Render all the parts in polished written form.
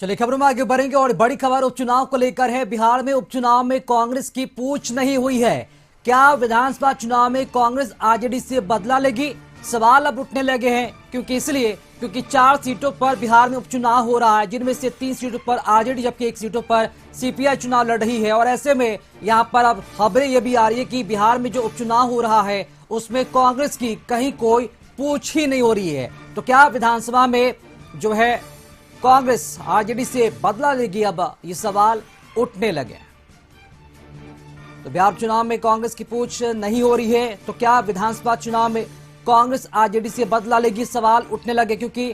चलिए खबरों में आगे बढ़ेंगे और बड़ी खबर उपचुनाव को लेकर है। बिहार में उपचुनाव में कांग्रेस की पूछ नहीं हुई है। क्या विधानसभा चुनाव में कांग्रेस आरजेडी से बदला लेगी? सवाल अब उठने लगे हैं क्योंकि 4 सीटों पर बिहार में उपचुनाव हो रहा है, जिनमें से 3 सीटों पर आरजेडी जबकि 1 सीटों पर सीपीआई चुनाव लड़ रही है। और ऐसे में यहाँ पर अब खबरें ये भी आ रही है कि बिहार में जो उपचुनाव हो रहा है उसमें कांग्रेस की कहीं कोई पूछ ही नहीं हो रही है। तो क्या विधानसभा में जो है कांग्रेस आरजेडी से बदला लेगी? अब ये सवाल उठने लगे। तो बिहार चुनाव में कांग्रेस की पूछ नहीं हो रही है, तो क्या विधानसभा चुनाव में कांग्रेस आरजेडी से बदला लेगी? सवाल उठने लगे क्योंकि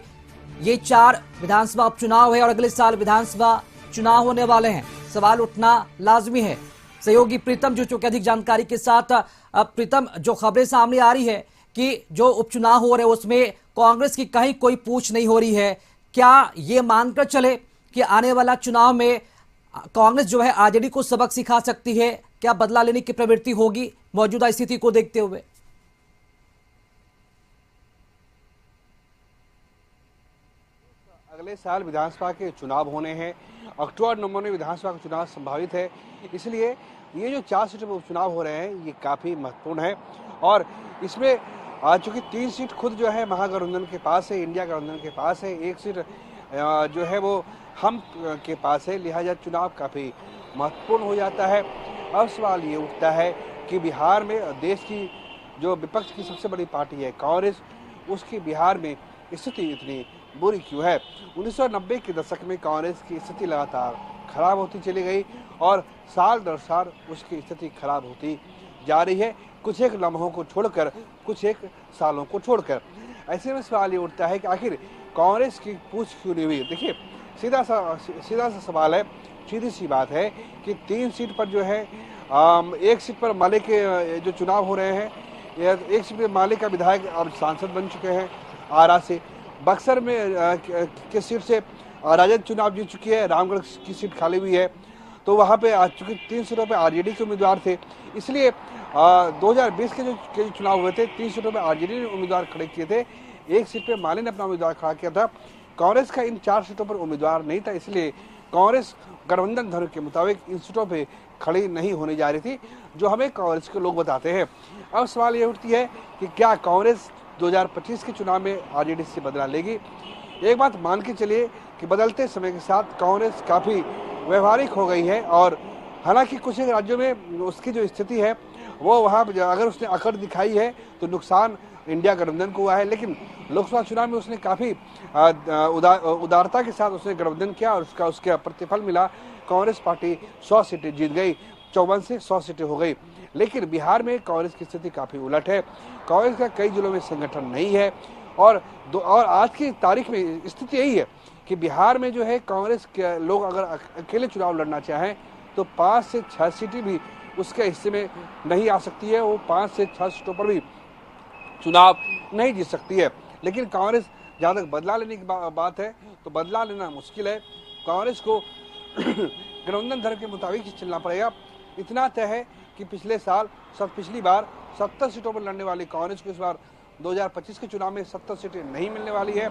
ये 4 विधानसभा उपचुनाव है और अगले साल विधानसभा चुनाव होने वाले हैं। सवाल उठना लाजमी है। सहयोगी प्रीतम जो चुके अधिक जानकारी के साथ। प्रीतम, जो खबरें सामने आ रही है कि जो उपचुनाव हो रहे हैं उसमें कांग्रेस की कहीं कोई पूछ नहीं हो रही है, क्या ये मानकर चले कि आने वाला चुनाव में कांग्रेस जो है आरजेडी को सबक सिखा सकती है? क्या बदला लेने की प्रवृत्ति होगी मौजूदा स्थिति को देखते हुए? अगले साल विधानसभा के चुनाव होने हैं। अक्टूबर-नवंबर में विधानसभा का चुनाव संभावित है। इसलिए ये जो 4 सीटों पर उपचुनाव हो रहे हैं ये काफ़ी महत्वपूर्ण है। और इसमें चूंकि 3 सीट खुद जो है महागठबंधन के पास है, इंडिया गठबंधन के पास है, 1 सीट जो है वो हम के पास है, लिहाजा चुनाव काफ़ी महत्वपूर्ण हो जाता है। अब सवाल ये उठता है कि बिहार में देश की जो विपक्ष की सबसे बड़ी पार्टी है कांग्रेस, उसकी बिहार में स्थिति इतनी बुरी क्यों है? 1990 के दशक में कांग्रेस की स्थिति लगातार खराब होती चली गई और साल दर साल उसकी स्थिति खराब होती जा रही है, कुछ एक लम्हों को छोड़कर, कुछ एक सालों को छोड़कर। ऐसे में सवाल ये उठता है कि आखिर कांग्रेस की पूछ क्यों नहीं हुई? देखिए, सीधा सा सवाल है, सीधी सी बात है कि 3 सीट पर जो है 1 सीट पर माले के जो चुनाव हो रहे हैं, 1 सीट पर माले का विधायक अब सांसद बन चुके हैं आरा से। बक्सर में के सीट से राजद चुनाव जीत चुकी है, रामगढ़ की सीट खाली हुई है, तो वहाँ पे आज चूंकि 3 सीटों पे आरजेडी के उम्मीदवार थे, इसलिए 2020 के जो चुनाव हुए थे 3 सीटों पे आरजेडी ने उम्मीदवार खड़े किए थे, 1 सीट पे माले ने अपना उम्मीदवार खड़ा किया था। कांग्रेस का इन 4 सीटों पर उम्मीदवार नहीं था, इसलिए कांग्रेस गठबंधन धर्म के मुताबिक इन सीटों पे खड़ी नहीं होने जा रही थी, जो हमें कांग्रेस के लोग बताते हैं। अब सवाल ये उठती है कि क्या कांग्रेस 2025 के चुनाव में आरजेडी से बदला लेगी? एक बात मान के चलिए कि बदलते समय के साथ कांग्रेस काफ़ी व्यवहारिक हो गई है और हालांकि कुछ एक राज्यों में उसकी जो स्थिति है वो वहाँ अगर उसने अकड़ दिखाई है तो नुकसान इंडिया गठबंधन को हुआ है, लेकिन लोकसभा चुनाव में उसने काफ़ी उदारता के साथ उसने गठबंधन किया और उसका प्रतिफल मिला। कांग्रेस पार्टी 100 सीटें जीत गई, 54 से 100 सीटें हो गई। लेकिन बिहार में कांग्रेस की स्थिति काफ़ी उलट है। कांग्रेस का कई जिलों में संगठन नहीं है और आज की तारीख में स्थिति यही है कि बिहार में जो है कांग्रेस के लोग अगर अकेले चुनाव लड़ना चाहें तो 5 से 6 सीटें भी उसके हिस्से में नहीं आ सकती है। वो 5 से 6 सीटों पर भी चुनाव नहीं जीत सकती है। लेकिन कांग्रेस जहाँ तक बदला लेने की बात है तो बदला लेना मुश्किल है। कांग्रेस को गठबंधन धर्म के मुताबिक ही चलना पड़ेगा। इतना तय है कि पिछली बार 70 सीटों पर लड़ने वाली कांग्रेस को इस बार 2025 के चुनाव में 70 सीटें नहीं मिलने वाली है।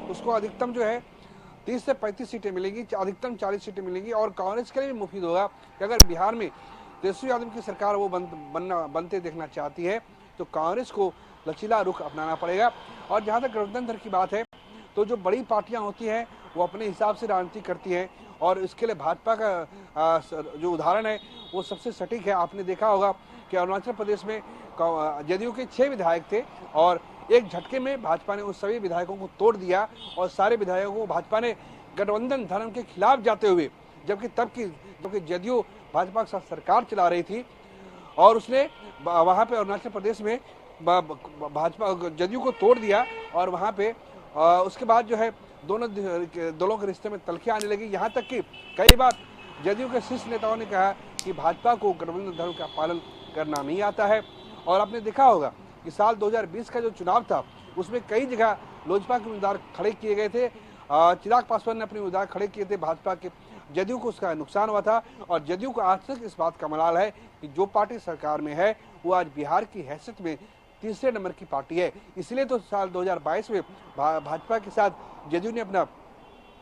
उसको अधिकतम जो है 30 से 35 सीटें मिलेंगी, अधिकतम 40 सीटें मिलेंगी। और कांग्रेस के लिए भी मुफीद होगा कि अगर बिहार में तेजस्वी यादव की सरकार वो बनते देखना चाहती है तो कांग्रेस को लचीला रुख अपनाना पड़ेगा। और जहाँ तक गठबंधन धर्म की बात है तो जो बड़ी पार्टियां होती हैं वो अपने हिसाब से राजनीति करती हैं और इसके लिए भाजपा का जो उदाहरण है वो सबसे सटीक है। आपने देखा होगा कि अरुणाचल प्रदेश में जदयू के 6 विधायक थे और एक झटके में भाजपा ने उस सभी विधायकों को तोड़ दिया और सारे विधायकों को भाजपा ने गठबंधन धर्म के खिलाफ जाते हुए, जबकि जदयू भाजपा के साथ सरकार चला रही थी और उसने वहाँ पे अरुणाचल प्रदेश में भाजपा जदयू को तोड़ दिया और वहाँ पे उसके बाद जो है दोनों दलों के रिश्ते में तलखियाँ आने लगी। यहाँ तक कि कई बार जदयू के शीर्ष नेताओं ने कहा कि भाजपा को गठबंधन धर्म का पालन करना नहीं आता है। और आपने देखा होगा कि साल 2020 का जो चुनाव था उसमें कई जगह लोजपा के उम्मीदवार खड़े किए गए थे। चिराग पासवान ने अपने उम्मीदवार खड़े किए थे भाजपा के, जदयू को उसका नुकसान हुआ था। और जदयू को आज तक इस बात का मलाल है कि जो पार्टी सरकार में है वो आज बिहार की हैसियत में तीसरे नंबर की पार्टी है। इसलिए तो साल 2022 में भाजपा के साथ जदयू ने अपना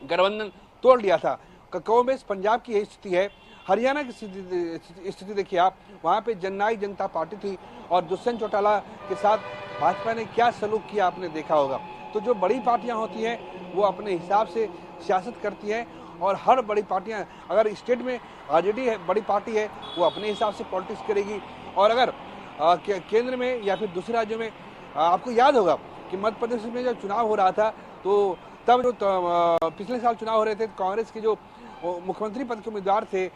गठबंधन तोड़ लिया था। कमोबेश पंजाब की यही स्थिति है, हरियाणा की स्थिति देखिए आप, वहाँ पे जननायक जनता पार्टी थी और दुष्यंत चौटाला के साथ भाजपा ने क्या सलूक किया आपने देखा होगा। तो जो बड़ी पार्टियां होती हैं वो अपने हिसाब से सियासत करती हैं और हर बड़ी पार्टियां, अगर स्टेट में आरजेडी है बड़ी पार्टी है, वो अपने हिसाब से पॉलिटिक्स करेगी। और अगर केंद्र में या फिर दूसरे राज्यों में, आपको याद होगा कि मध्य प्रदेश में जब चुनाव हो रहा था तो तब जो पिछले साल चुनाव हो रहे थे, कांग्रेस के जो मुख्यमंत्री पद के उम्मीदवार थे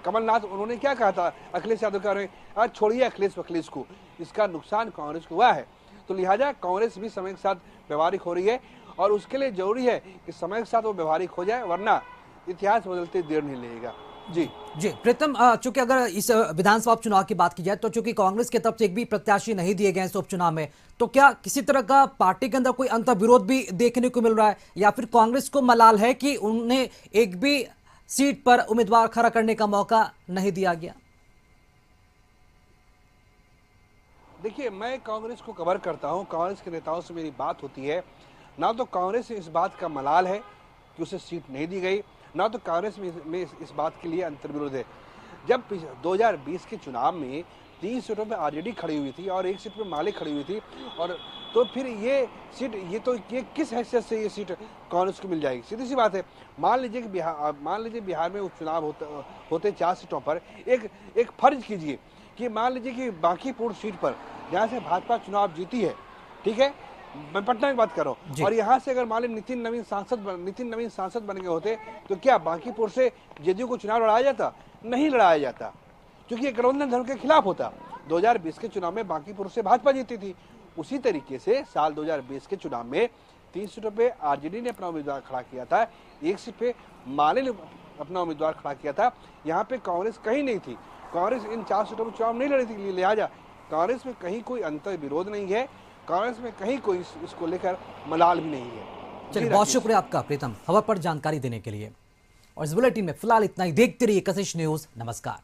कमलनाथ, उन्होंने क्या कहा था अखिलेश यादव का, आज छोड़िए अखिलेश को, इसका नुकसान कांग्रेस को हुआ है। तो लिहाजा कांग्रेस भी समय के साथ व्यवहारिक हो रही है और उसके लिए जरूरी है कि समय के साथ वो व्यवहारिक हो जाए, वरना इतिहास बदलते देर नहीं लगेगा। जी प्रीतम, चूंकि अगर इस विधानसभा उपचुनाव की बात की जाए तो चूंकि कांग्रेस की तरफ से एक भी प्रत्याशी नहीं दिए गए इस उपचुनाव में, तो क्या किसी तरह का पार्टी के अंदर कोई अंतर्विरोध भी देखने को मिल रहा है या फिर कांग्रेस को मलाल है कि उन्हें एक भी सीट पर उम्मीदवार खड़ा करने का मौका नहीं दिया गया? देखिए, मैं कांग्रेस को कवर करता हूं, कांग्रेस के नेताओं से मेरी बात होती है। ना तो कांग्रेस से इस बात का मलाल है कि उसे सीट नहीं दी गई, ना तो कांग्रेस में इस बात के लिए अंतर्विरोध है। जब 2020 के चुनाव में 3 सीटों पे आरजेडी खड़ी हुई थी और 1 सीट पे माले खड़ी हुई थी, और तो फिर ये सीट, ये किस हैसियत से ये सीट कांग्रेस को मिल जाएगी? सीधी सी बात है। मान लीजिए बिहार में उपचुनाव होते 4 सीटों पर, एक फर्ज कीजिए कि मान लीजिए कि बांकीपुर सीट पर जहाँ से भाजपा चुनाव जीती है, ठीक है, मैं पटना की बात कर रहा हूँ, और यहाँ से अगर मान लीजिए नितिन नवीन सांसद बन गए होते तो क्या बांकीपुर से जेडीयू को चुनाव लड़ाया जाता? नहीं लड़ाया जाता, क्योंकि ये गठबंधन धर्म के खिलाफ होता। 2020 के चुनाव में बांकीपुर से भाजपा जीती थी। उसी तरीके से साल 2020 के चुनाव में 3 सीटों पे आरजेडी ने अपना उम्मीदवार खड़ा किया था, 1 सीट पे माले ने अपना उम्मीदवार खड़ा किया था। यहाँ पे कांग्रेस कहीं नहीं थी, कांग्रेस इन 4 सीटों पर चुनाव नहीं लड़ी थी। लिहाजा कांग्रेस में कहीं कोई अंतर विरोध नहीं है, कांग्रेस में कहीं कोई इसको लेकर मलाल भी नहीं है। चलिए, बहुत शुक्रिया आपका प्रीतम खबर पर जानकारी देने के लिए। और इस बुलेटिन में फिलहाल इतना ही। देखते रहिए कशिश न्यूज। नमस्कार।